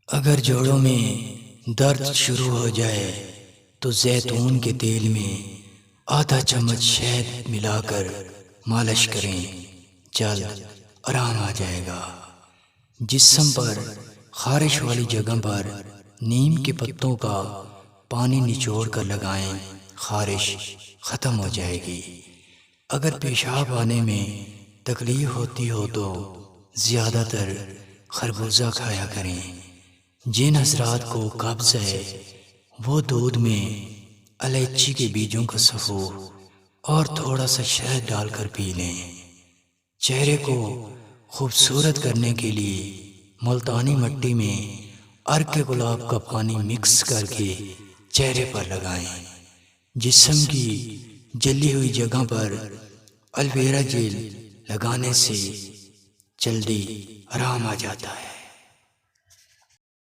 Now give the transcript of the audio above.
اگر جوڑوں میں درد شروع ہو جائے تو زیتون کے تیل میں آدھا چمچ شہد ملا کر مالش کریں، جلد آرام آ جائے گا۔ جسم پر خارش والی جگہ پر نیم کے پتوں کا پانی نچوڑ کر لگائیں، خارش ختم ہو جائے گی۔ اگر پیشاب آنے میں تکلیف ہوتی ہو تو زیادہ تر خربوزہ کھایا کریں۔ جن حضرات کو قبض ہے وہ دودھ میں الائچی کے بیجوں کا سفو اور تھوڑا سا شہد ڈال کر پی لیں۔ چہرے کو خوبصورت کرنے کے لیے ملتانی مٹی میں عرق گلاب کا پانی مکس کر کے چہرے پر لگائیں۔ جسم کی جلی ہوئی جگہ پر الویرا جیل لگانے سے جلدی آرام آ جاتا ہے۔